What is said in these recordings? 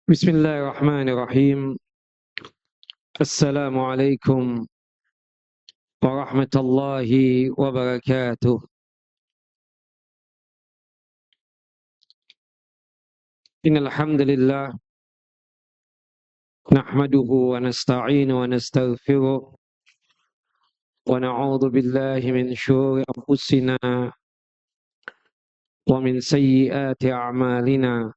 Bismillahirrahmanirrahim. Assalamualaikum warahmatullahi wabarakatuh. Innal hamdalillah nahmaduhu wa nasta'inu wa nastaghfiruh wa na'udzu billahi min syururi anfusina wa min sayyiati a'malina.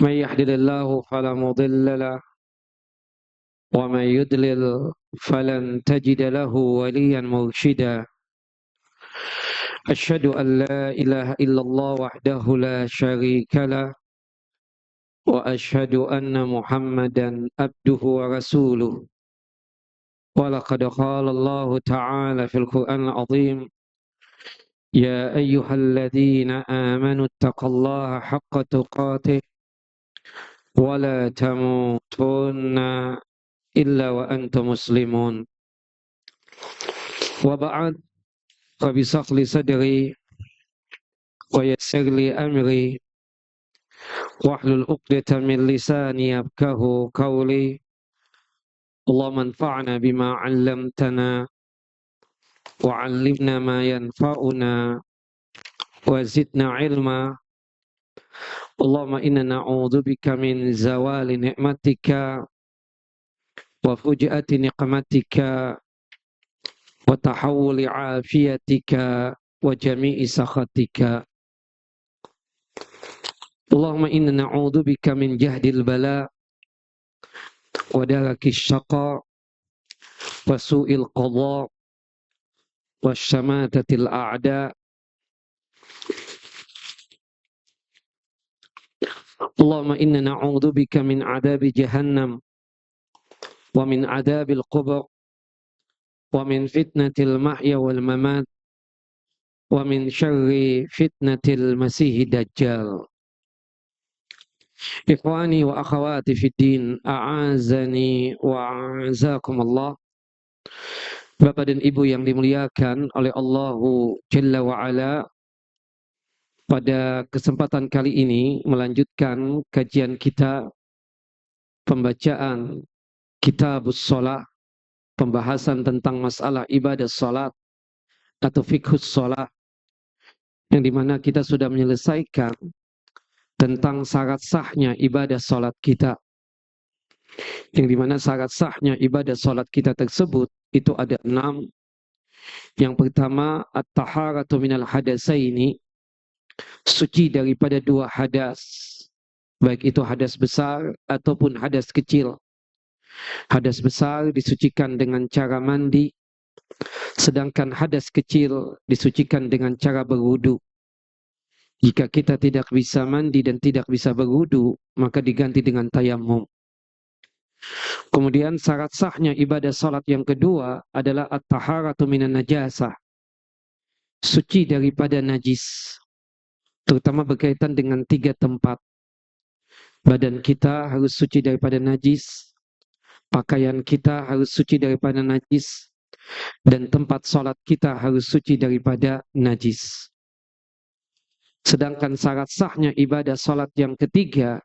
May yahdihillahu fala mudilla lahu wa may yudlil falan tajida lahu waliyan mursyida. Asyhadu an la ilaha illallah wahdahu la syarika lah wa asyhadu anna Muhammadan abduhu wa rasuluh. Wa laqad qala Allah ta'ala fil Qur'anil 'azim, ya ayyuhalladzina amanu taqullaha haqqa tuqatih wa la tamutunna illa wa antum muslimun. Wa ba'd, rabbi shrah li sadri wa yassir li amri wahlul 'uqdatam min lisani yafqahu qawli. Allahumma anfa'na bima 'allamtana wa 'allimna ma yanfa'una wa zidna 'ilma. Allahumma inna na'udzubika min zawali ni'matika wa fuji'ati niqmatika wa tahawuli 'afiyatika wa jami'i sakhatika. Allahumma inna na'udzubika min jahdil bala wa darakis syaqa wa su'il qadha wa syamatatil a'da. Allahumma inna na'udzubika min adabi jahannam wa min adabil qubur wa min fitnatil mahya wal mamat wa min syarri fitnatil masihid dajjal. Ikhwani wa akhawati fid din, a'azani wa a'azakumullah. Bapak dan Ibu yang dimuliakan oleh Allahu Jalla wa Ala, pada kesempatan kali ini melanjutkan kajian kita pembacaan Kitabus Shalah, pembahasan tentang masalah ibadah salat atau fiqhus shalah, yang dimana kita sudah menyelesaikan tentang syarat sahnya ibadah salat kita, yang dimana syarat sahnya ibadah salat kita tersebut itu ada 6. Yang pertama, at-taharatu minal hadasaini, suci daripada 2 hadas, baik itu hadas besar ataupun hadas kecil. Hadas besar disucikan dengan cara mandi, sedangkan hadas kecil disucikan dengan cara berwudu. Jika kita tidak bisa mandi dan tidak bisa berwudu, maka diganti dengan tayammum. Kemudian syarat sahnya ibadah salat yang kedua adalah at-taharatu minan najasah, suci daripada najis, terutama berkaitan dengan 3 tempat. Badan kita harus suci daripada najis, pakaian kita harus suci daripada najis, dan tempat salat kita harus suci daripada najis. Sedangkan syarat sahnya ibadah salat yang ketiga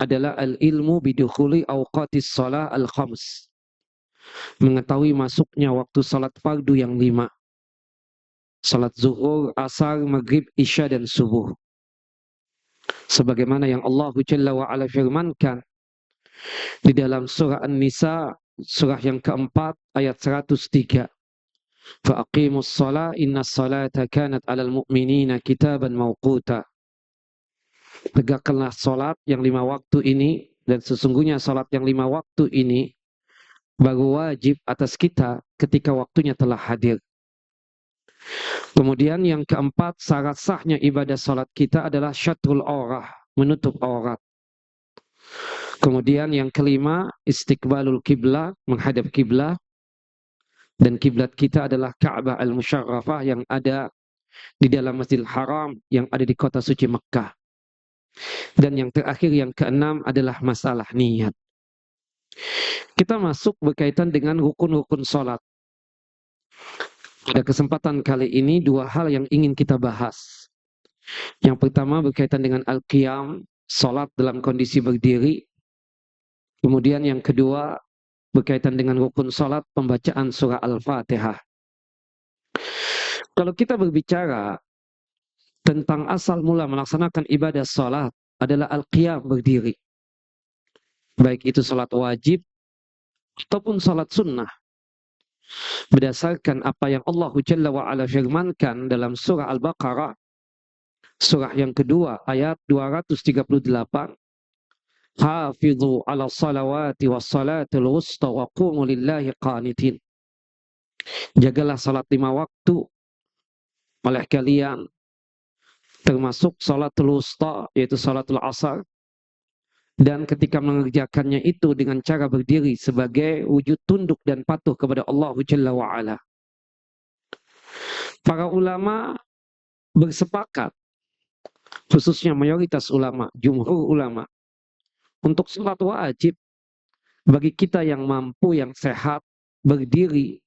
adalah al-ilmu bidukhuli awqatis shalah al-khams, mengetahui masuknya waktu salat fardu yang 5. Salat zuhur, asar, maghrib, isya, dan subuh. Sebagaimana yang Allah Jalla wa Ala firmankan di dalam surah An-Nisa, surah yang keempat, ayat 103. Fa'aqimus shalah innas salata kanat 'alal mu'minina kitaban mawquta. Tegakkanlah salat yang 5 waktu ini, dan sesungguhnya salat yang 5 waktu ini baru wajib atas kita ketika waktunya telah hadir. Kemudian yang keempat, syarat sahnya ibadah salat kita adalah syatrul aurah, menutup aurat. Kemudian yang kelima, istiqbalul kiblah, menghadap kiblah. Dan kiblat kita adalah Ka'bah al-Musyarrafah yang ada di dalam Masjidil Haram yang ada di kota suci Mekkah. Dan yang terakhir, yang keenam, adalah masalah niat. Kita masuk berkaitan dengan rukun-rukun salat. Pada kesempatan kali ini 2 hal yang ingin kita bahas. Yang pertama berkaitan dengan al-qiyam, salat dalam kondisi berdiri. Kemudian yang kedua berkaitan dengan rukun salat, pembacaan surah Al-Fatihah. Kalau kita berbicara tentang asal mula melaksanakan ibadah salat adalah al-qiyam, berdiri. Baik itu salat wajib ataupun salat sunnah. Berdasarkan apa yang Allah Jalla wa'ala firmankan dalam surah Al-Baqarah, surah yang kedua ayat 238. Hafidhu ala salawati was salatul wusta wa qumu lillahi qanitin. Jagalah salat 5 waktu oleh kalian, termasuk salatul wusta, yaitu salatul asar, dan ketika mengerjakannya itu dengan cara berdiri sebagai wujud tunduk dan patuh kepada Allah Jalla wa'ala. Para ulama bersepakat, khususnya mayoritas ulama, jumhur ulama, untuk salat wajib bagi kita yang mampu, yang sehat, berdiri,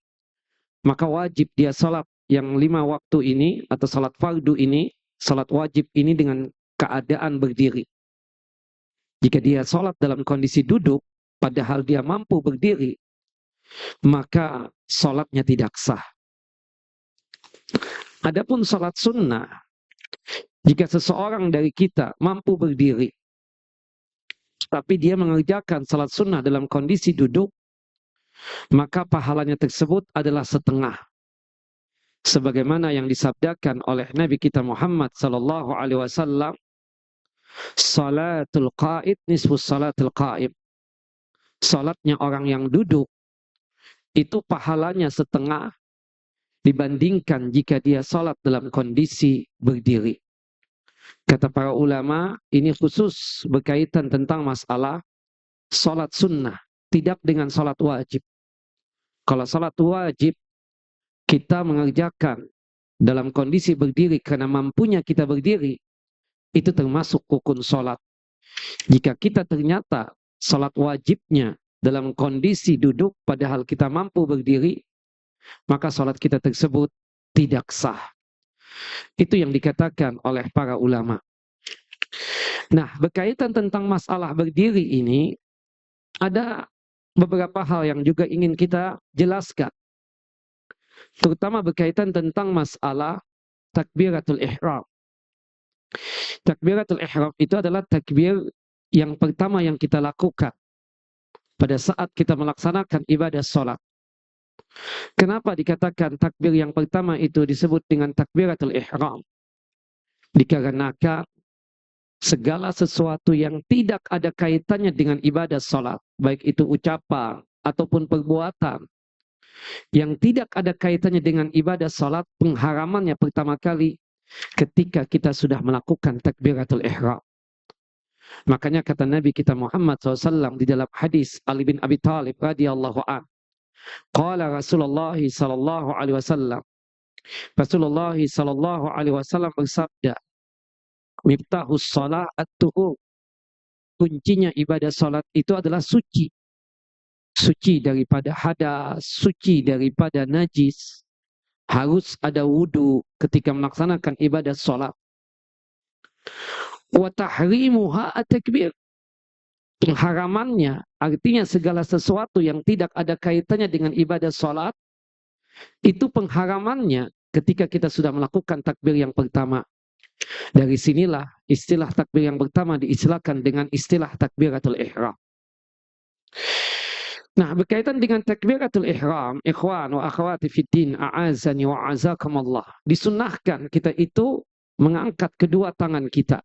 maka wajib dia salat yang 5 waktu ini atau salat fardu ini, salat wajib ini dengan keadaan berdiri. Jika dia salat dalam kondisi duduk, padahal dia mampu berdiri, maka salatnya tidak sah. Adapun salat sunnah, jika seseorang dari kita mampu berdiri, tapi dia mengerjakan salat sunnah dalam kondisi duduk, maka pahalanya tersebut adalah setengah. Sebagaimana yang disabdakan oleh Nabi kita Muhammad sallallahu alaihi wasallam, salatul qa'id nisfus salatul qa'im. Salatnya orang yang duduk itu pahalanya setengah dibandingkan jika dia salat dalam kondisi berdiri. Kata para ulama, ini khusus berkaitan tentang masalah salat sunnah, tidak dengan salat wajib. Kalau salat wajib kita mengerjakan dalam kondisi berdiri karena mampunya kita berdiri, itu termasuk rukun salat. Jika kita ternyata salat wajibnya dalam kondisi duduk padahal kita mampu berdiri, maka salat kita tersebut tidak sah. Itu yang dikatakan oleh para ulama. Nah, berkaitan tentang masalah berdiri ini, ada beberapa hal yang juga ingin kita jelaskan. Terutama berkaitan tentang masalah takbiratul ihram. Takbiratul ihram itu adalah takbir yang pertama yang kita lakukan pada saat kita melaksanakan ibadah sholat. Kenapa dikatakan takbir yang pertama itu disebut dengan takbiratul ihram? Dikarenakan segala sesuatu yang tidak ada kaitannya dengan ibadah sholat, baik itu ucapan ataupun perbuatan, yang tidak ada kaitannya dengan ibadah sholat, pengharamannya pertama kali ketika kita sudah melakukan takbiratul ihram. Makanya kata Nabi kita Muhammad SAW di dalam hadis Ali bin Abi Thalib radhiyallahu anhu, qala Rasulullah sallallahu alaihi wasallam, Rasulullah sallallahu alaihi wasallam bersabda, miftahus shalah at-tuhur. Kuncinya ibadah salat itu adalah suci. Suci daripada hadas, suci daripada najis. Harus ada wudu ketika melaksanakan ibadah salat. Wa tahrimuha at-takbir. Pengharamannya artinya segala sesuatu yang tidak ada kaitannya dengan ibadah salat, itu pengharamannya ketika kita sudah melakukan takbir yang pertama. Dari sinilah istilah takbir yang pertama diistilahkan dengan istilah takbiratul ihram. Nah, berkaitan dengan takbiratul ihram, ikhwan wa akhwati fiddin, a'azani wa azakumullah, disunnahkan kita itu mengangkat kedua tangan kita.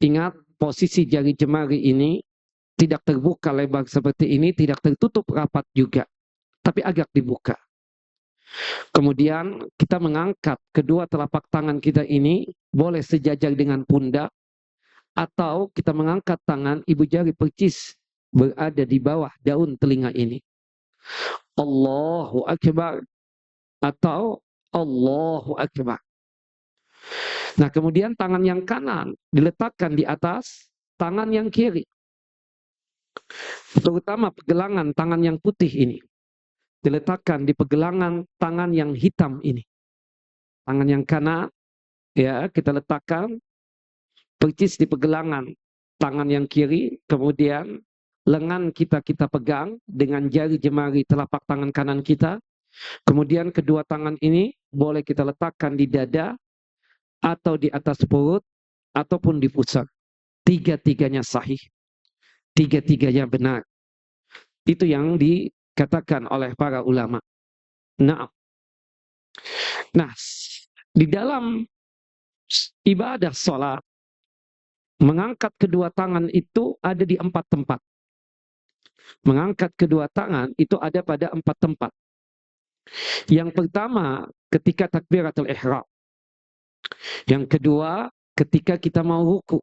Ingat, posisi jari jemari ini tidak terbuka lebar seperti ini, tidak tertutup rapat juga, tapi agak dibuka. Kemudian kita mengangkat kedua telapak tangan kita ini, boleh sejajar dengan pundak, atau kita mengangkat tangan ibu jari percis berada di bawah daun telinga ini. Allahu Akbar atau Allahu Akbar. Nah, kemudian tangan yang kanan diletakkan di atas tangan yang kiri. Terutama pergelangan tangan yang putih ini diletakkan di pergelangan tangan yang hitam ini. Tangan yang kanan ya kita letakkan percis di pergelangan tangan yang kiri, kemudian lengan kita pegang dengan jari jemari telapak tangan kanan kita, kemudian kedua tangan ini boleh kita letakkan di dada atau di atas perut ataupun di pusat. Tiga-tiganya sahih, tiga-tiganya benar. Itu yang dikatakan oleh para ulama. Nah, di dalam ibadah sholat, mengangkat kedua tangan itu ada di 4 tempat. Mengangkat kedua tangan itu ada pada 4 tempat. Yang pertama, ketika takbiratul ihram. Yang kedua, ketika kita mau ruku.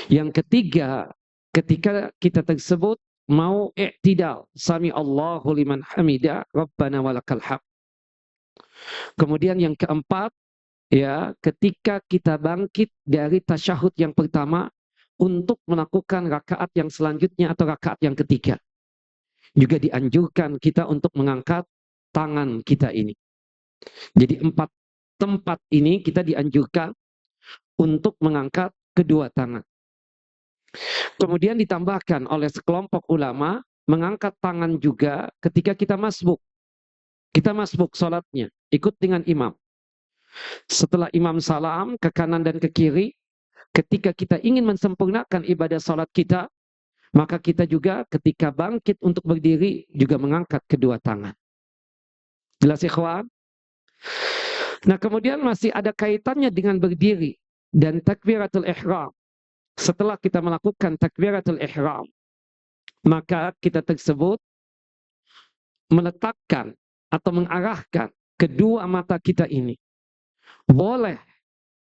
Yang ketiga, ketika kita tersebut mau i'tidal. Sami Allahu liman hamida, Rabbana walakal hamd. Kemudian yang keempat, ya, ketika kita bangkit dari tasyahud yang pertama untuk melakukan rakaat yang selanjutnya atau rakaat yang ketiga. Juga dianjurkan kita untuk mengangkat tangan kita ini. Jadi 4 tempat ini kita dianjurkan untuk mengangkat kedua tangan. Kemudian ditambahkan oleh sekelompok ulama, mengangkat tangan juga ketika kita masbuk. Kita masbuk sholatnya, ikut dengan imam. Setelah imam salam ke kanan dan ke kiri, ketika kita ingin mensempurnakan ibadah sholat kita, maka kita juga ketika bangkit untuk berdiri juga mengangkat kedua tangan. Jelas ikhwan? Nah, kemudian masih ada kaitannya dengan berdiri dan takbiratul ihram. Setelah kita melakukan takbiratul ihram, maka kita tersebut meletakkan atau mengarahkan kedua mata kita ini. Boleh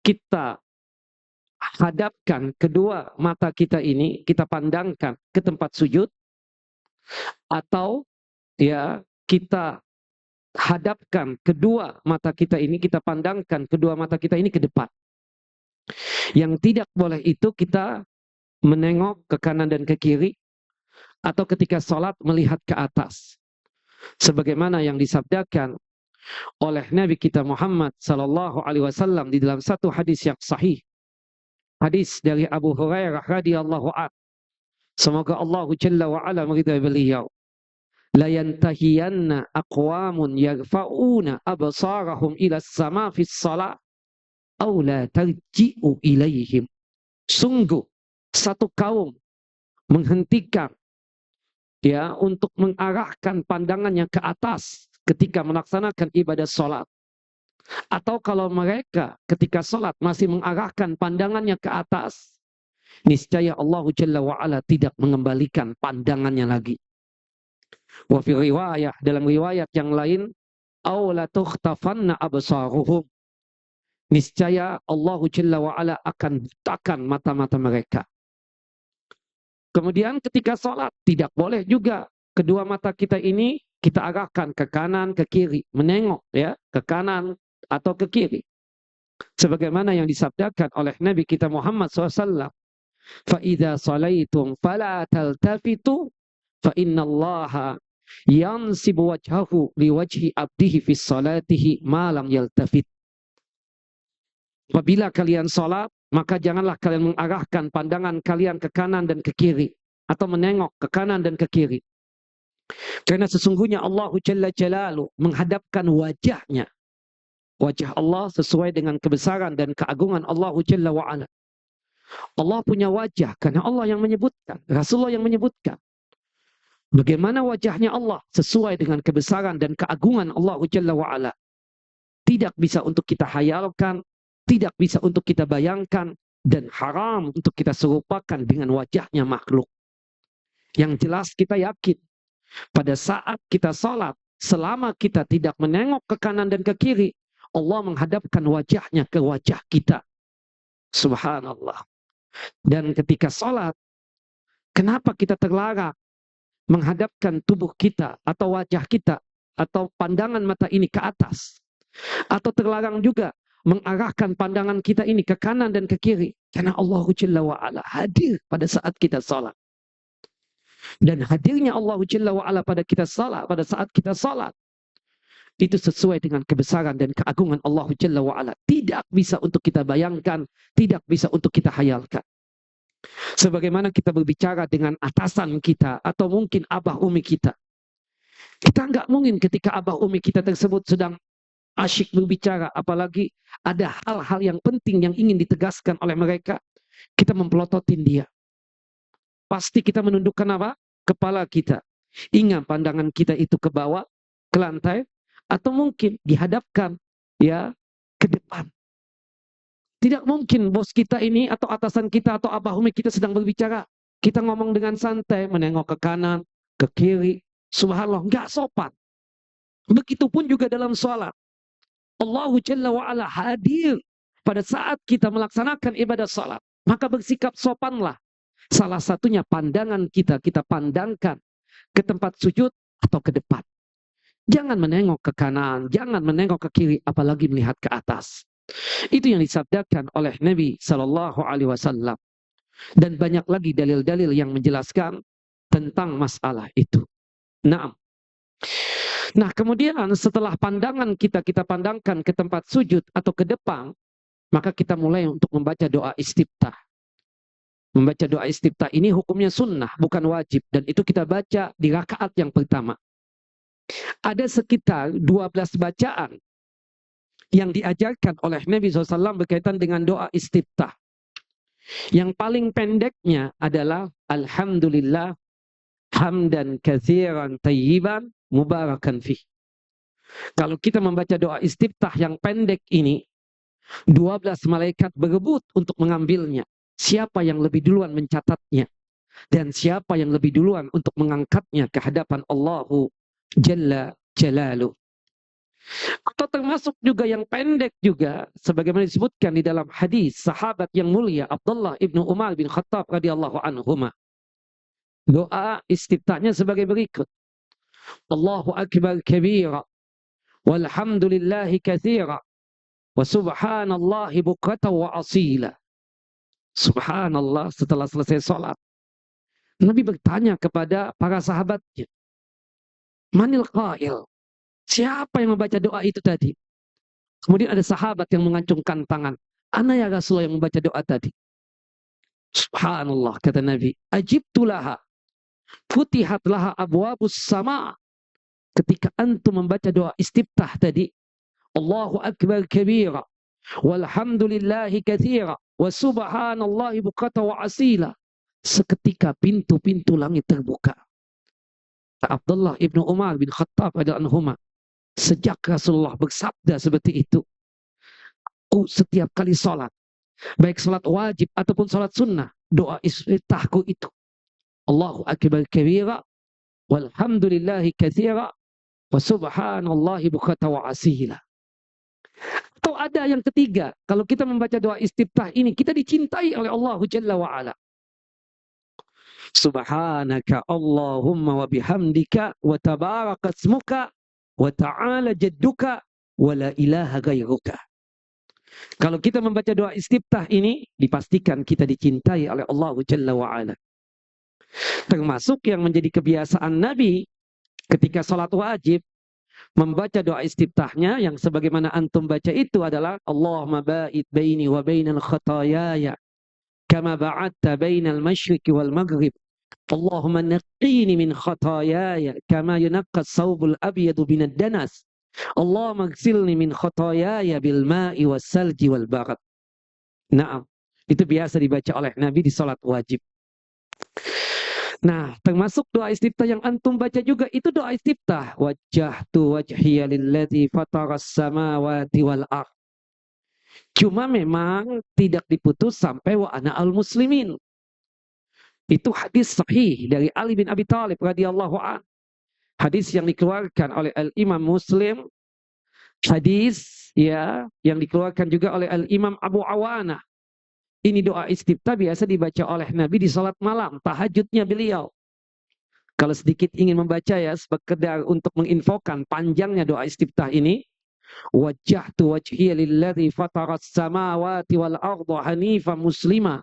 kita hadapkan kedua mata kita ini, kita pandangkan ke tempat sujud, atau ya kita hadapkan kedua mata kita ini, kita pandangkan kedua mata kita ini ke depan. Yang tidak boleh itu kita menengok ke kanan dan ke kiri, atau ketika sholat melihat ke atas. Sebagaimana yang disabdakan oleh Nabi kita Muhammad sallallahu alaihi wasallam di dalam satu hadis yang sahih. Hadis dari Abu Hurairah radhiyallahu anhu. Semoga Allah Jalla wa ala meridai beliau. La yantahiyanna aqwamun yarfa'una absarahum ila as-sama' fi as-salah aw la tarji'u ilaihim. Sungguh satu kaum menghentikan ya untuk mengarahkan pandangannya ke atas ketika melaksanakan ibadah sholat. Atau kalau mereka ketika sholat masih mengarahkan pandangannya ke atas, niscaya Allah Jalla wa'ala tidak mengembalikan pandangannya lagi. Wa fi riwayah, dalam riwayat yang lain, aw la tukhtafanna absaruhum. Niscaya Allah Jalla wa'ala akan butakan mata-mata mereka. Kemudian ketika sholat, tidak boleh juga kedua mata kita ini kita arahkan ke kanan, ke kiri. Menengok ya ke kanan atau ke kiri. Sebagaimana yang disabdakan oleh Nabi kita Muhammad SAW. فَإِذَا صَلَيْتُمْ فَلَا تَلْتَفِتُوا فَإِنَّ اللَّهَ يَنْسِبُ وَجْهَهُ لِوَجْهِ عَبْدِهِ فِي صَلَاتِهِ مَا لَمْ يَلْتَفِتْ. Apabila kalian sholat, maka janganlah kalian mengarahkan pandangan kalian ke kanan dan ke kiri. Atau menengok ke kanan dan ke kiri. Karena sesungguhnya Allah Jalla Jalaluhu menghadapkan wajahnya. Wajah Allah sesuai dengan kebesaran dan keagungan Allah Jalla wa'ala. Allah punya wajah karena Allah yang menyebutkan. Rasulullah yang menyebutkan. Bagaimana wajahnya Allah sesuai dengan kebesaran dan keagungan Allah Jalla wa'ala. Tidak bisa untuk kita hayalkan. Tidak bisa untuk kita bayangkan. Dan haram untuk kita serupakan dengan wajahnya makhluk. Yang jelas kita yakin. Pada saat kita sholat. Selama kita tidak menengok ke kanan dan ke kiri. Allah menghadapkan wajahnya ke wajah kita. Subhanallah. Dan ketika sholat, kenapa kita terlarang menghadapkan tubuh kita atau wajah kita atau pandangan mata ini ke atas? Atau terlarang juga mengarahkan pandangan kita ini ke kanan dan ke kiri? Karena Allah Jalla wa'ala hadir pada saat kita sholat. Dan hadirnya Allah Jalla wa'ala pada saat kita sholat itu sesuai dengan kebesaran dan keagungan Allah Jalla wa'ala. Tidak bisa untuk kita bayangkan, tidak bisa untuk kita hayalkan. Sebagaimana kita berbicara dengan atasan kita, atau mungkin abah umi kita. Kita nggak mungkin ketika abah umi kita tersebut sedang asyik berbicara, apalagi ada hal-hal yang penting yang ingin ditegaskan oleh mereka, kita mempelototin dia. Pasti kita menundukkan apa? Kepala kita. Ingat pandangan kita itu ke bawah, ke lantai, atau mungkin dihadapkan ya ke depan. Tidak mungkin bos kita ini atau atasan kita atau abah umi kita sedang berbicara, kita ngomong dengan santai, menengok ke kanan, ke kiri, subhanallah, nggak sopan. Begitupun juga dalam sholat. Allah Jalla wa'ala hadir pada saat kita melaksanakan ibadah sholat. Maka bersikap sopanlah. Salah satunya pandangan kita pandangkan ke tempat sujud atau ke depan. Jangan menengok ke kanan, jangan menengok ke kiri, apalagi melihat ke atas. Itu yang disabdakan oleh Nabi Sallallahu Alaihi Wasallam. Dan banyak lagi dalil-dalil yang menjelaskan tentang masalah itu. Nah, kemudian setelah pandangan kita pandangkan ke tempat sujud atau ke depan, maka kita mulai untuk membaca doa istiftah. Membaca doa istiftah ini hukumnya sunnah, bukan wajib. Dan itu kita baca di rakaat yang pertama. Ada sekitar 12 bacaan yang diajarkan oleh Nabi SAW berkaitan dengan doa istiftah. Yang paling pendeknya adalah Alhamdulillah hamdan katsiran tayyiban mubarakan fih. Kalau kita membaca doa istiftah yang pendek ini, 12 malaikat berebut untuk mengambilnya. Siapa yang lebih duluan mencatatnya dan siapa yang lebih duluan untuk mengangkatnya ke hadapan Allahu Jalla Jalaluh. Atau termasuk juga yang pendek juga, sebagaimana disebutkan di dalam hadis sahabat yang mulia Abdullah ibnu Umar bin Khattab radhiyallahu anhuma. Doa istiftahnya sebagai berikut. Allahu akbar kabira walhamdulillahi katsira wa subhanallahi bukratan wa asila. Subhanallah, setelah selesai sholat, Nabi bertanya kepada para sahabatnya, Manil qail? Siapa yang membaca doa itu tadi? Kemudian ada sahabat yang mengacungkan tangan. Ana ya Rasulullah yang membaca doa tadi. Subhanallah, kata Nabi. Ajibtulaha. Futihat laha abwabus sama. Ketika antum membaca doa istiftah tadi. Allahu akbar kabira. Walhamdulillahi katsira. Wa subhanallahi bukratan wa asila. Seketika pintu-pintu langit terbuka. Abdullah ibnu Umar bin Khattab radhiyallahu anhuma. Sejak Rasulullah bersabda seperti itu, setiap kali sholat, baik sholat wajib ataupun sholat sunnah, doa istiftahku itu, Allahu akbar kabira, walhamdulillahi katsira, wa subhanallahi bukratan wa asila. Atau ada yang ketiga, kalau kita membaca doa istiftah ini, kita dicintai oleh Allah Jalla wa'ala. Subhanaka Allahumma wa bihamdika wa tabarakasmuka wa ta'ala jadduka wa la ilaha ghairuka. Kalau kita membaca doa istiftah ini, dipastikan kita dicintai oleh Allah Jalla wa'ala. Termasuk yang menjadi kebiasaan Nabi ketika salat wajib, membaca doa istiftahnya yang sebagaimana antum baca itu adalah Allahumma ba'id baini wa bainal khataayaya kama ba'adta bainal masyriqi wal maghrib. Allahumma naqqini min khataayaya kama yunaqqa as-sawbul abyadu minad danas. Allahumma ighsilni min khataayaya bil ma'i was salji wal barad. Naam, itu biasa dibaca oleh Nabi di salat wajib. Nah, termasuk doa istiftah yang antum baca juga itu doa istiftah. Wajjahtu wajhiya lilladzi fataras samawati wal ardh. Cuma memang tidak diputus sampai wa ana al muslimin. Itu hadis sahih dari Ali bin Abi Thalib radhiyallahu an. Hadis yang dikeluarkan oleh Al-Imam Muslim. Hadis ya yang dikeluarkan juga oleh Al-Imam Abu Awana. Ini doa istiftah biasa dibaca oleh Nabi di salat malam, tahajudnya beliau. Kalau sedikit ingin membaca ya, sekedar untuk menginfokan panjangnya doa istiftah ini. Wajjahtu wajhiya lilladzi fataras samawati wal arda hanifan muslima.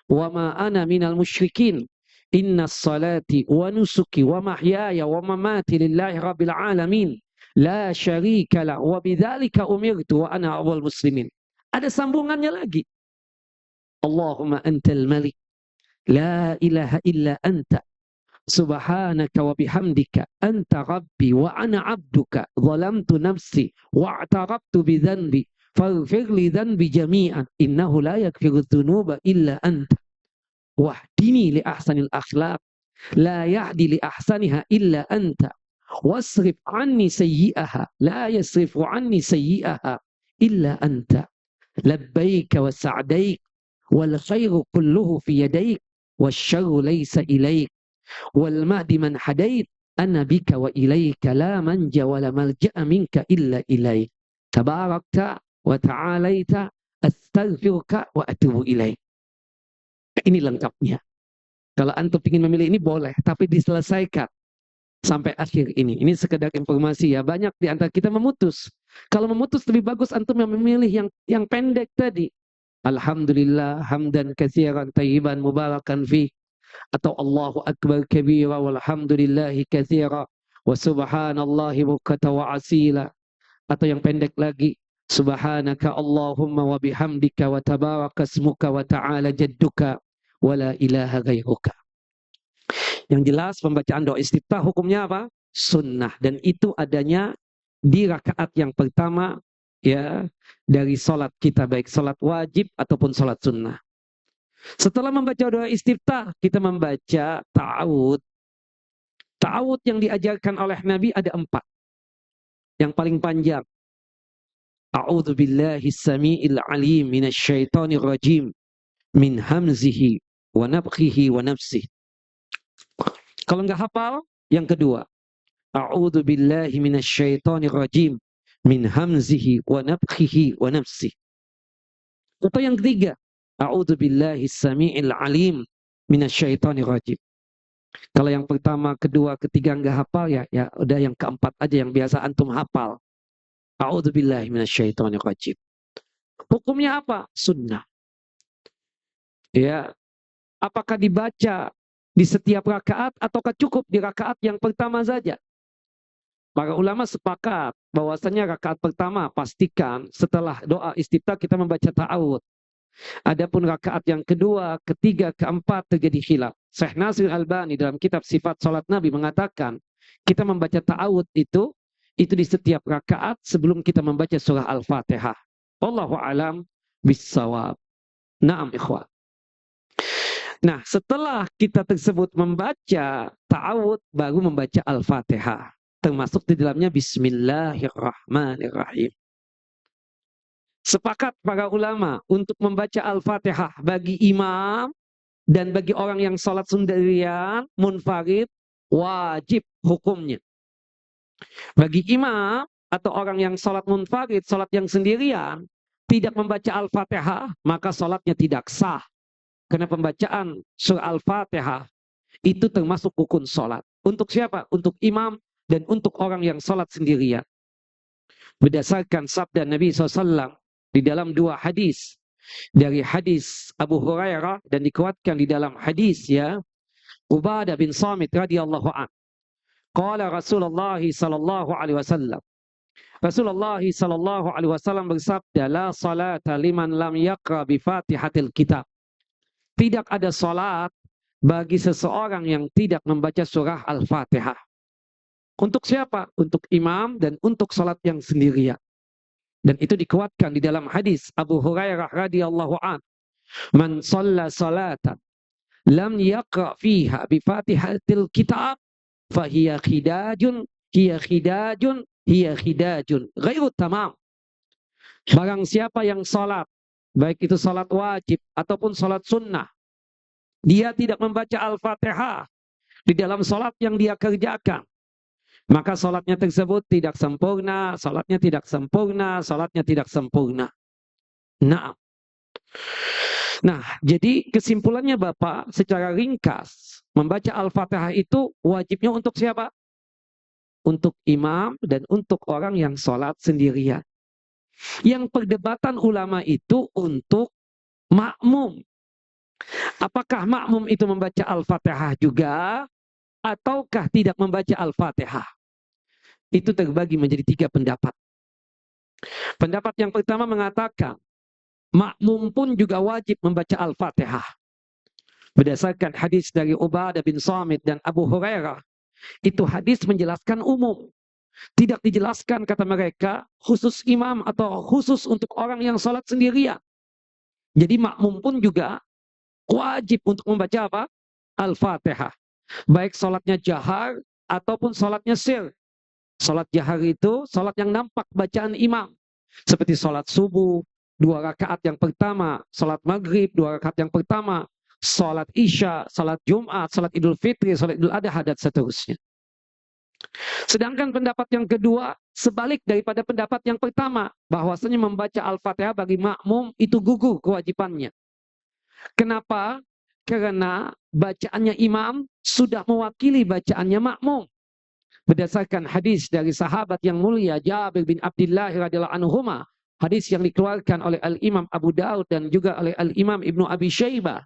Wa ma ana minal musyrikin. Inna salati wa nusuki wa mahyaya wa mamati lillahi rabbil alamin. la syarika la wa bidzalika umirtu wa ana awwal muslimin. Ada sambungannya lagi. Allahumma antal malik la ilaha illa anta subhanaka wa bihamdika anta rabbi wa ana abduka zalamtu nafsi wa a'tarabtu bi dhanbi faghfir li dhanbi jami'an innahu la yaghfiru dhunuba illa anta wahdini li ahsanil akhlaq la yahdi li ahsaniha illa anta wasrif anni sayyi'aha la yasrifu anni sayyi'aha illa anta labbaika wa sa'daik wal khairu kulluhu fi yadaik wasyarru laysa ilaik wal mahdi man hadait ana bika wa ilaika la manja wa la malja'a minka illa ilaik tabarakta wa ta'alaita astaghfiruka wa atubu ilaik. Ini lengkapnya. Kalau antum ingin memilih ini boleh, tapi diselesaikan sampai akhir ini. Ini sekedar informasi ya. Banyak di antara kita memutus. Kalau memutus lebih bagus antum yang memilih yang pendek tadi. Alhamdulillah hamdan katsiran tayyiban mubarakan fi, atau Allahu akbar kabira walhamdulillahi katsira wa subhanallahi bukratan wa asila, atau yang pendek lagi subhanaka Allahumma wa bihamdika wa tabaraka ismuka wa ta'ala jadduka wa la ilaha ghairuka. Yang jelas pembacaan doa istiftah hukumnya apa? Sunnah, dan itu adanya di rakaat yang pertama ya dari salat kita, baik salat wajib ataupun salat sunnah. Setelah membaca doa istiftah, kita membaca ta'awud. Ta'awud yang diajarkan oleh Nabi ada 4. Yang paling panjang, a'udzu billahi samiil alim minasyaitonir rajim min hamzihi wa nafthihi wa nafsihi. Kalau enggak hafal, yang kedua, a'udzu billahi minasyaitonir rajim min hamzihi wa nafthihi wa nafsihi. Atau yang ketiga, a'udzu billahi samiil alim minasyaitonir rajim. Kalau yang pertama, kedua, ketiga enggak hafal ya udah yang keempat aja yang biasa antum hafal. A'udzu billahi minasyaitonir rajim. Hukumnya apa? Sunnah. Ya, apakah dibaca di setiap rakaat ataukah cukup di rakaat yang pertama saja? Para ulama sepakat bahwasanya rakaat pertama pastikan setelah doa istiftah kita membaca ta'awud. Adapun rakaat yang kedua, ketiga, keempat terjadi khilaf. Syekh Nasir Albani dalam kitab Sifat Salat Nabi mengatakan kita membaca ta'awud itu di setiap rakaat sebelum kita membaca surah Al-Fatihah. Wallahu a'lam bissawab. Naam ikhwan. Nah, setelah kita tersebut membaca ta'awud, baru membaca Al-Fatihah. Termasuk di dalamnya Bismillahirrahmanirrahim. Sepakat para ulama untuk membaca Al-Fatihah bagi imam dan bagi orang yang sholat sendirian, munfarid, wajib hukumnya. Bagi imam atau orang yang sholat munfarid, sholat yang sendirian, tidak membaca Al-Fatihah, maka sholatnya tidak sah. Karena pembacaan surah Al-Fatihah itu termasuk rukun sholat. Untuk siapa? Untuk imam dan untuk orang yang sholat sendirian. Berdasarkan sabda Nabi SAW di dalam 2 hadis. Dari hadis Abu Hurairah dan dikuatkan di dalam hadis ya Ubadah bin Samit radhiyallahu anhu. Qala Rasulullah sallallahu alaihi wasallam. Rasulullah sallallahu alaihi wasallam bersabda, la salata liman lam yaqra bi Fatihatil Kitab. Tidak ada salat bagi seseorang yang tidak membaca surah Al-Fatihah. Untuk siapa? Untuk imam dan untuk salat yang sendirian. Dan itu dikuatkan di dalam hadis Abu Hurairah radhiyallahu an. Man shalla salatan lam yaqra fiha bi Fatihatil Kitab fahiya khidajun ghairu tamam. Barang siapa yang salat, baik itu salat wajib ataupun salat sunnah, dia tidak membaca Al-Fatihah di dalam salat yang dia kerjakan, maka salatnya tersebut tidak sempurna, salatnya tidak sempurna, salatnya tidak sempurna. Nah, jadi kesimpulannya Bapak, secara ringkas, membaca Al-Fatihah itu wajibnya untuk siapa? Untuk imam dan untuk orang yang salat sendirian. Yang perdebatan ulama itu untuk makmum. Apakah makmum itu membaca Al-Fatihah juga ataukah tidak membaca Al-Fatihah? itu terbagi menjadi 3 pendapat. Pendapat yang pertama mengatakan, makmum pun juga wajib membaca Al-Fatihah. Berdasarkan hadis dari Ubadah bin Samit dan Abu Hurairah, itu hadis menjelaskan umum. Tidak dijelaskan, kata mereka, khusus imam atau khusus untuk orang yang sholat sendirian. Jadi makmum pun juga wajib untuk membaca apa? Al-Fatihah. Baik sholatnya jahar ataupun sholatnya sir. Sholat jahar itu sholat yang nampak bacaan imam. Seperti sholat subuh, 2 rakaat yang pertama, sholat maghrib, 2 rakaat yang pertama, sholat isya, sholat Jumat, sholat Idul Fitri, sholat Idul Adha, dan seterusnya. Sedangkan pendapat yang kedua sebalik daripada pendapat yang pertama, bahwasanya membaca Al-Fatihah bagi makmum itu gugur kewajibannya. Kenapa? Karena bacaannya imam sudah mewakili bacaannya makmum. Berdasarkan hadis dari sahabat yang mulia Jabir bin Abdullah radhiyallahu anhuma, hadis yang dikeluarkan oleh Al-Imam Abu Daud dan juga oleh Al-Imam Ibnu Abi Syaibah,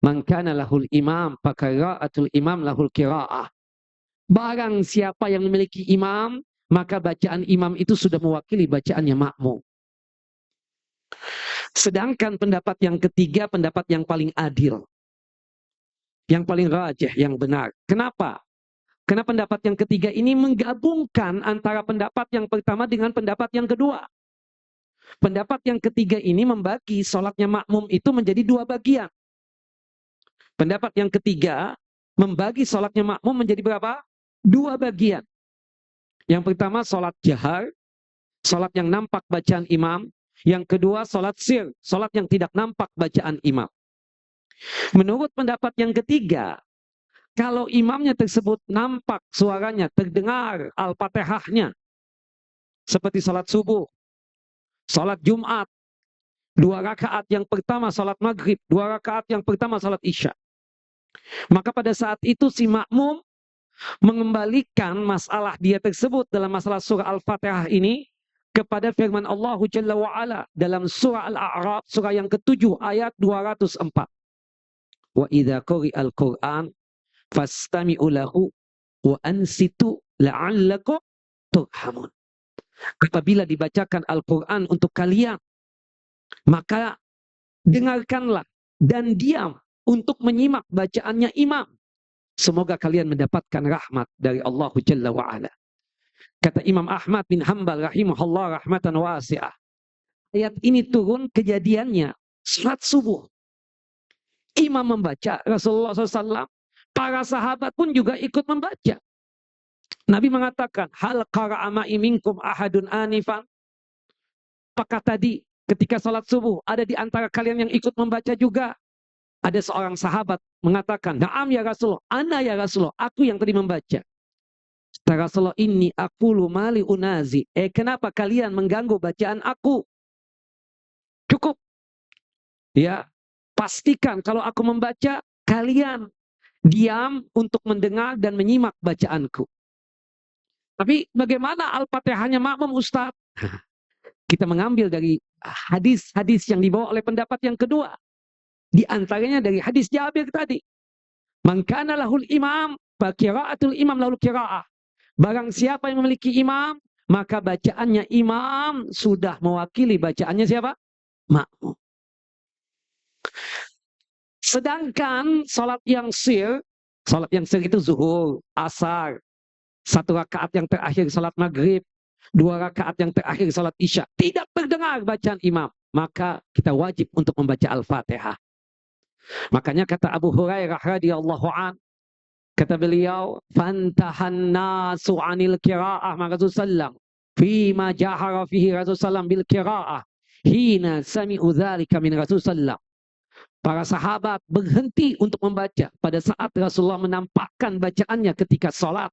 man kana lahul imam faqira'atul imam lahul qira'ah. Barang siapa yang memiliki imam, maka bacaan imam itu sudah mewakili bacaannya makmum. Sedangkan pendapat yang ketiga, pendapat yang paling adil, yang paling rajih, yang benar. Kenapa? Karena pendapat yang ketiga ini menggabungkan antara pendapat yang pertama dengan pendapat yang kedua. Pendapat yang ketiga ini membagi sholatnya makmum itu menjadi 2 bagian. Pendapat yang ketiga membagi sholatnya makmum menjadi berapa? 2 bagian. Yang pertama sholat jahar, sholat yang nampak bacaan imam. Yang kedua sholat sir, sholat yang tidak nampak bacaan imam. Menurut pendapat yang ketiga, kalau imamnya tersebut nampak suaranya, terdengar Al-Fatihahnya, seperti sholat subuh, sholat Jumat, 2 rakaat yang pertama sholat maghrib, 2 rakaat yang pertama sholat isya, maka pada saat itu si makmum mengembalikan masalah dia tersebut dalam masalah surah Al-Fatihah ini kepada firman Allah Jalla wa'ala dalam surah Al-A'raf, surah yang ke-7 ayat 204. Wa idza quri'al Qur'an fastami'u lahu wa ansitu la'allakum turhamun. Apabila dibacakan Al-Quran untuk kalian, maka dengarkanlah dan diam untuk menyimak bacaannya imam. Semoga kalian mendapatkan rahmat dari Allah Jalla wa'ala. Kata Imam Ahmad bin Hanbal rahimahullah rahmatan wasi'ah, ayat ini turun kejadiannya salat subuh. Imam membaca, Rasulullah SAW, para sahabat pun juga ikut membaca. Nabi mengatakan, hal qara'a ma'i minkum ahadun anifan. Apakah tadi ketika salat subuh ada di antara kalian yang ikut membaca juga? Ada seorang sahabat mengatakan, na'am ya Rasulullah, ana ya Rasulullah, aku yang tadi membaca. Kata Rasulullah, inni aqulu mali unazi. Kenapa kalian mengganggu bacaan aku? Cukup. Ya, pastikan kalau aku membaca, kalian diam untuk mendengar dan menyimak bacaanku. Tapi bagaimana Al-Fatihahnya makmum, Ustaz? Kita mengambil dari hadis-hadis yang dibawa oleh pendapat yang kedua. Di antaranya dari hadis Jabir tadi. Man kana lahul imam, fa qira'atul imam lahul qira'ah. Barang siapa yang memiliki imam, maka bacaannya imam sudah mewakili bacaannya siapa? Makmum. Sedangkan salat yang sir itu zuhur, asar, 1 rakaat yang terakhir salat maghrib, 2 rakaat yang terakhir salat isya, tidak terdengar bacaan imam, maka kita wajib untuk membaca Al-Fatihah. Makanya kata Abu Hurairah radhiyallahu an, kata beliau, fantahan nasu 'anil qira'ah ma Rasulullah fi ma jahara fihi Rasulullah bil qira'ah hina sami'u dzalika min Rasulullah. Para sahabat berhenti untuk membaca pada saat Rasulullah menampakkan bacaannya ketika salat.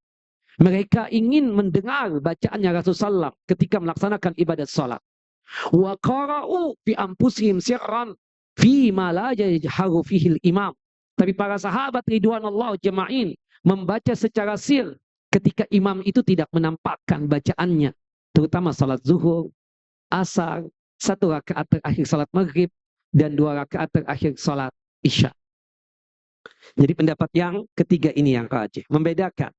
Mereka ingin mendengar bacaannya Rasulullah ketika melaksanakan ibadat salat. Wa qara'u fi anfusihim sirran fi ma la yajharu fihi al-imam. Tapi para sahabat ridwanullah jama'in membaca secara sir ketika imam itu tidak menampakkan bacaannya, terutama salat zuhur, asar, 1 rakaat terakhir salat maghrib, dan 2 rakaat terakhir salat isya. Jadi pendapat yang ketiga ini yang rajih, membedakan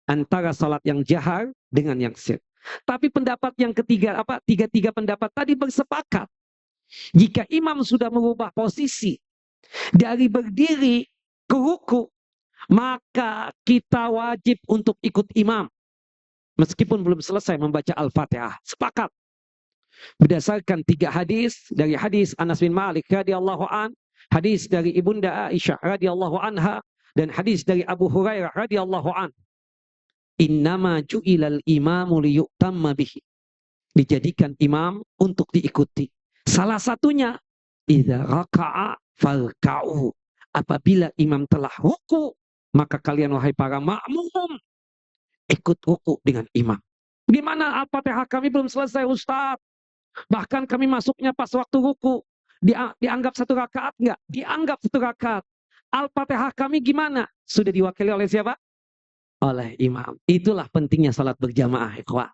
antara salat yang jahar dengan yang sir. Tapi pendapat yang ketiga, tiga pendapat tadi bersepakat. Jika imam sudah mengubah posisi dari berdiri ke ruku, maka kita wajib untuk ikut imam. Meskipun belum selesai membaca Al-Fatihah. Sepakat. Berdasarkan 3 hadis, dari hadis Anas bin Malik radhiyallahu an, hadis dari Ibunda Aisyah radhiyallahu anha, dan hadis dari Abu Hurairah radhiyallahu an. Innama ju'ilal imamu liyu'tamma bihi. Dijadikan imam untuk diikuti. Salah satunya, idza raka'a farka'u. Apabila imam telah ruku, maka kalian wahai para makmum ikut ruku dengan imam. Gimana Al-Fatihah kami belum selesai Ustaz? Bahkan kami masuknya pas waktu ruku. Dianggap 1 rakaat enggak? Dianggap 1 rakaat. Al-Fatihah kami gimana? Sudah diwakili oleh siapa? Oleh imam. Itulah pentingnya salat berjamaah, ikhwah.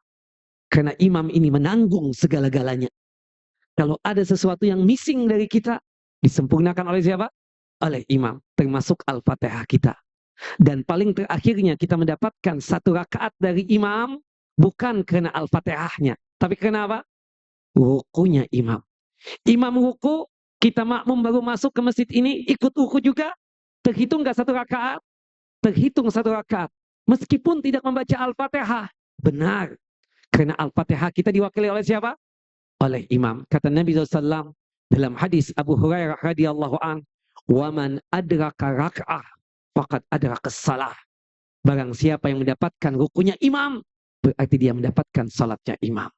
Karena imam ini menanggung segala-galanya. Kalau ada sesuatu yang missing dari kita, disempurnakan oleh siapa? Oleh imam. Termasuk Al-Fatihah kita. Dan paling terakhirnya kita mendapatkan 1 rakaat dari imam, bukan karena Al-Fatihahnya. Tapi karena apa? Rukunya imam. Imam ruku, kita makmum baru masuk ke masjid ini, ikut ruku juga. Terhitung nggak 1 rakaat? Terhitung 1 rakaat. Meskipun tidak membaca Al-Fatihah. Benar. Karena Al-Fatihah kita diwakili oleh siapa? Oleh imam. Kata Nabi SAW dalam hadis Abu Hurairah radhiyallahu an, "Waman adraka rak'ah faqad adraka shalah." Barang siapa yang mendapatkan rukunya imam, berarti dia mendapatkan salatnya imam.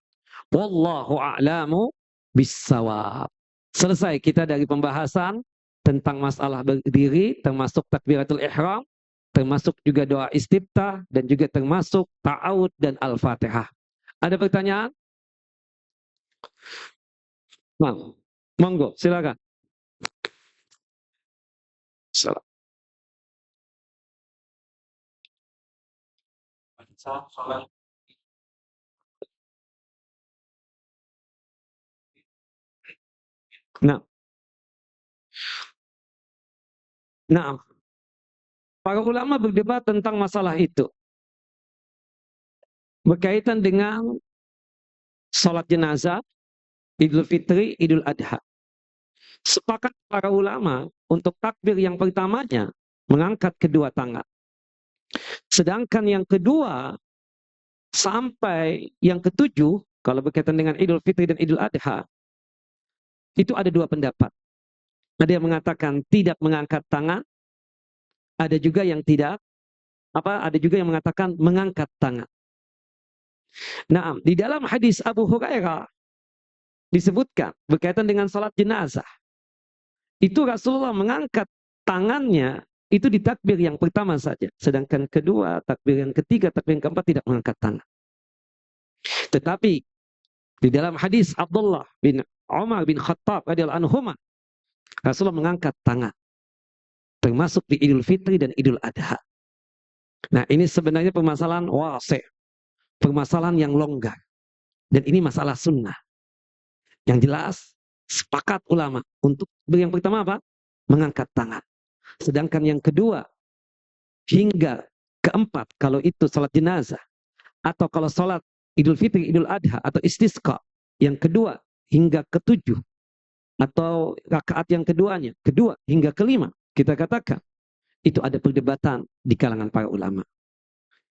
Wallahu a'lamu bissawab. Selesai kita dari pembahasan tentang masalah berdiri, termasuk takbiratul ihram, termasuk juga doa istiftah, dan juga termasuk ta'awud dan Al-Fatihah. Ada pertanyaan? Nah, monggo, silakan. Salam. Nah, para ulama berdebat tentang masalah itu berkaitan dengan sholat jenazah, Idul Fitri, Idul Adha. Sepakat para ulama untuk takbir yang pertamanya mengangkat kedua tangan. Sedangkan yang kedua sampai yang ketujuh, kalau berkaitan dengan Idul Fitri dan Idul Adha, itu ada 2 pendapat. Ada yang mengatakan tidak mengangkat tangan, ada juga yang tidak, ada juga yang mengatakan mengangkat tangan. Nah, di dalam hadis Abu Hurairah disebutkan berkaitan dengan salat jenazah. Itu Rasulullah mengangkat tangannya itu di takbir yang pertama saja. Sedangkan kedua, takbir yang ketiga, takbir yang keempat tidak mengangkat tangan. Tetapi di dalam hadis Abdullah bin Umar bin Khattab radhiyallahu anhuma, Rasulullah mengangkat tangan. Termasuk di Idul Fitri dan Idul Adha. Nah, ini sebenarnya permasalahan wasi', permasalahan yang longgar. Dan ini masalah sunnah. Yang jelas, sepakat ulama untuk yang pertama apa? Mengangkat tangan. Sedangkan yang kedua, hingga keempat, kalau itu salat jenazah, atau kalau salat Idul Fitri, Idul Adha, atau istisqa, yang kedua hingga ketujuh, atau rakaat yang keduanya, kedua hingga kelima, kita katakan, itu ada perdebatan di kalangan para ulama.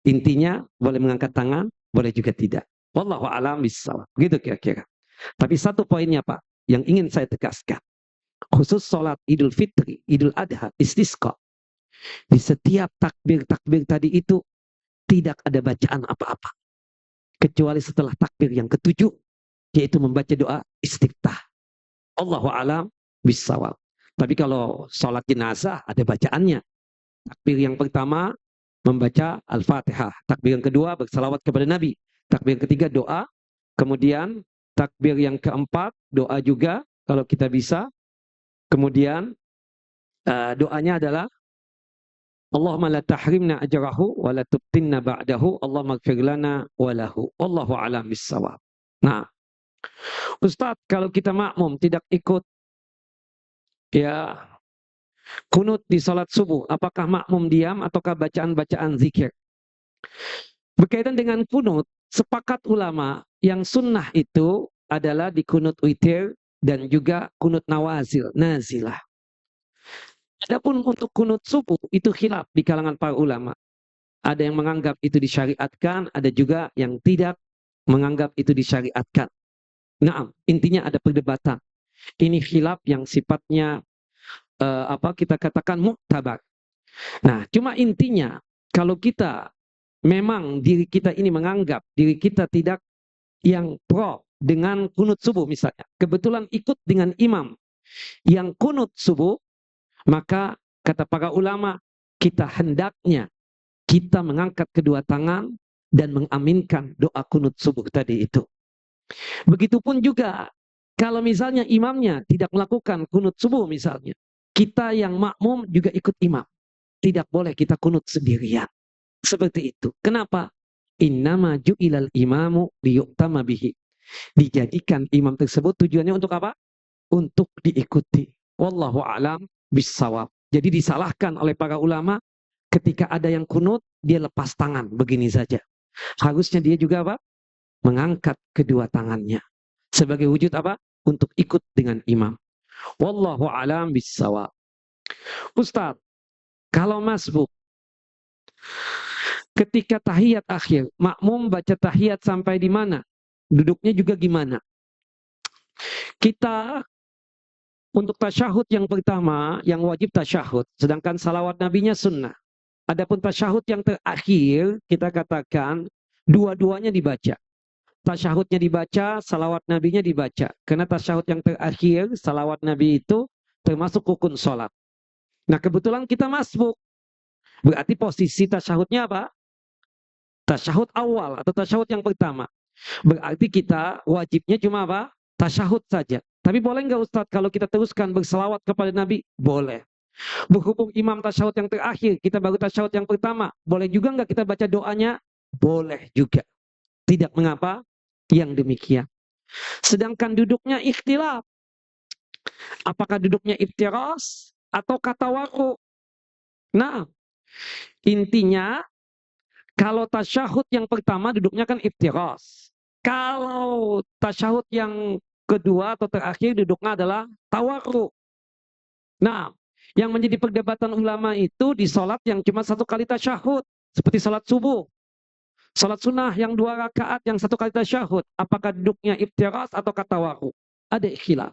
Intinya, boleh mengangkat tangan, boleh juga tidak. Wallahu a'lam bishawab. Begitu kira-kira. Tapi satu poinnya Pak, yang ingin saya tegaskan. Khusus sholat Idul Fitri, Idul Adha, istisqa. Di setiap takbir-takbir tadi itu, tidak ada bacaan apa-apa. Kecuali setelah takbir yang ketujuh, yaitu membaca doa istiftah. Allahu a'lam bishawab. Tapi kalau sholat jenazah, ada bacaannya. Takbir yang pertama, membaca Al-Fatihah. Takbir yang kedua, bersalawat kepada Nabi. Takbir yang ketiga, doa. Kemudian, takbir yang keempat, doa juga, kalau kita bisa. Kemudian, doanya adalah, Allahumma la tahrimna ajrahu, wa la tubtinna ba'dahu, Allahumma gfir lana wa lahu. Wallahu a'lam bishawab. Nah, Ustaz, kalau kita makmum tidak ikut, ya, kunut di salat subuh, apakah makmum diam ataukah bacaan-bacaan zikir? Berkaitan dengan kunut, sepakat ulama yang sunnah itu adalah di kunut witir dan juga kunut nazilah. Adapun untuk kunut subuh itu khilaf di kalangan para ulama. Ada yang menganggap itu disyariatkan, ada juga yang tidak menganggap itu disyariatkan. Nah, intinya ada perdebatan. Ini khilaf yang sifatnya kita katakan muktabar. Nah, cuma intinya kalau kita memang diri kita ini menganggap diri kita tidak yang pro dengan kunut subuh misalnya, kebetulan ikut dengan imam yang kunut subuh, maka kata para ulama kita hendaknya kita mengangkat kedua tangan dan mengaminkan doa kunut subuh tadi itu. Begitupun juga kalau misalnya imamnya tidak melakukan kunut subuh misalnya, kita yang makmum juga ikut imam. Tidak boleh kita kunut sendirian. Seperti itu. Kenapa? Innama ju'ilal imamu liyu'tama bihi. Dijadikan imam tersebut tujuannya untuk apa? Untuk diikuti. Wallahu a'lam bissawab. Jadi disalahkan oleh para ulama ketika ada yang kunut, dia lepas tangan begini saja. Harusnya dia juga apa? Mengangkat kedua tangannya. Sebagai wujud apa? Untuk ikut dengan imam. Wallahu a'lam bissawab. Ustaz, kalau masbuk ketika tahiyat akhir, makmum baca tahiyat sampai di mana? Duduknya juga gimana? Kita untuk tasyahud yang pertama, yang wajib tasyahud, sedangkan salawat nabinya sunnah. Adapun tasyahud yang terakhir, kita katakan dua-duanya dibaca. Tasyahudnya dibaca, salawat nabinya dibaca. Karena tasyahud yang terakhir, salawat nabi itu termasuk rukun sholat. Nah kebetulan kita masbuk. Berarti posisi tasyahudnya apa? Tasyahud awal atau tasyahud yang pertama. Berarti kita wajibnya cuma apa? Tasyahud saja. Tapi boleh nggak Ustadz kalau kita teruskan berselawat kepada Nabi? Boleh. Berhubung imam tasyahud yang terakhir, kita baru tasyahud yang pertama. Boleh juga nggak kita baca doanya? Boleh juga. Tidak mengapa yang demikian. Sedangkan duduknya ikhtilaf. Apakah duduknya iftiras atau katawaku? Nah, intinya kalau tasyahud yang pertama duduknya kan iftiras. Kalau tasyahud yang kedua atau terakhir duduknya adalah tawaru. Nah, yang menjadi perdebatan ulama itu di sholat yang cuma satu kali tasyahud. Seperti sholat subuh. Sholat sunnah yang 2 rakaat yang satu kali tasyahud. Apakah duduknya iftiras atau katawaru? Ada ikhtilaf.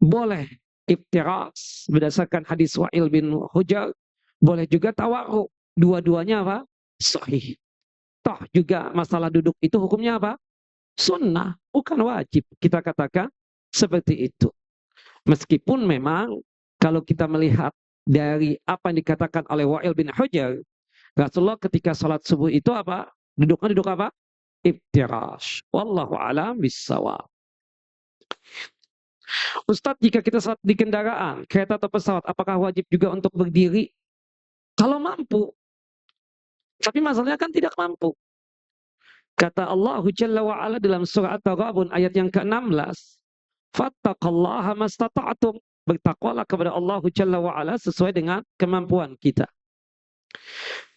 Boleh iftiras berdasarkan hadis Wa'il bin Hujjar. Boleh juga tawaru. Dua-duanya apa? Sahih. Toh juga masalah duduk itu hukumnya apa? Sunnah, bukan wajib. Kita katakan seperti itu. Meskipun memang kalau kita melihat dari apa yang dikatakan oleh Wa'il bin Hujjar, Rasulullah ketika sholat subuh itu apa? Duduknya duduk apa? Iftirash. Wallahu a'lam bissawab. Ustadz, jika kita salat di kendaraan, kereta atau pesawat, apakah wajib juga untuk berdiri? Kalau mampu. Tapi masalahnya kan tidak mampu. Kata Allah Jalla wa'ala dalam surah At-Taghabun ayat yang ke-16. Fattaqallaha mastata'tum. Bertakwalah kepada Allah Jalla wa'ala sesuai dengan kemampuan kita.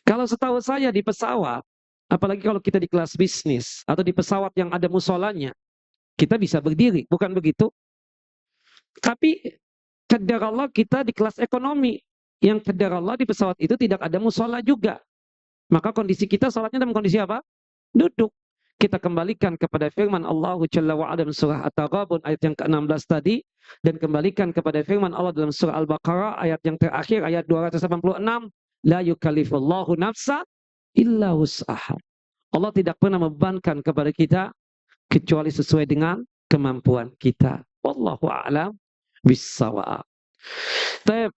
Kalau setahu saya di pesawat, apalagi kalau kita di kelas bisnis, atau di pesawat yang ada musolanya, kita bisa berdiri, bukan begitu? Tapi qadar Allah kita di kelas ekonomi, yang qadar Allah di pesawat itu tidak ada musola juga. Maka kondisi kita salatnya dalam kondisi apa? Duduk. Kita kembalikan kepada firman Allah Jalla wa'ala dalam surah At-Taghabun ayat yang ke-16 tadi, dan kembalikan kepada firman Allah dalam surah Al-Baqarah ayat yang terakhir ayat 286, la yukallifullahu nafsa illa wus'aha. Allah tidak pernah membebankan kepada kita kecuali sesuai dengan kemampuan kita. Wallahu a'lam bissawab. Baik.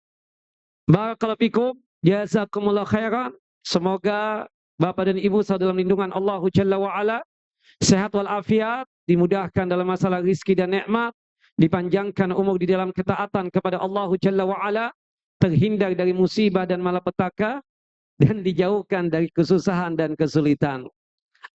Barakallahu fikum, jazakumullah khairan. Semoga Bapak dan Ibu selalu dalam lindungan Allah Jalla wa'ala, sehat walafiat, dimudahkan dalam masalah rizki dan nikmat, dipanjangkan umur di dalam ketaatan kepada Allah Jalla wa'ala, terhindar dari musibah dan malapetaka, dan dijauhkan dari kesusahan dan kesulitan.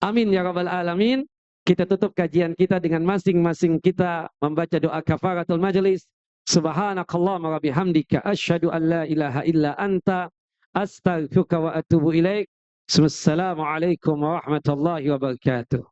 Amin ya rabbal alamin. Kita tutup kajian kita dengan masing-masing kita membaca doa kafaratul majlis. Subhanakallahumma wa bihamdika asyhadu an la ilaha illa anta astaghfiruka wa atubu ilaik. Assalamualaikum warahmatullahi wabarakatuh.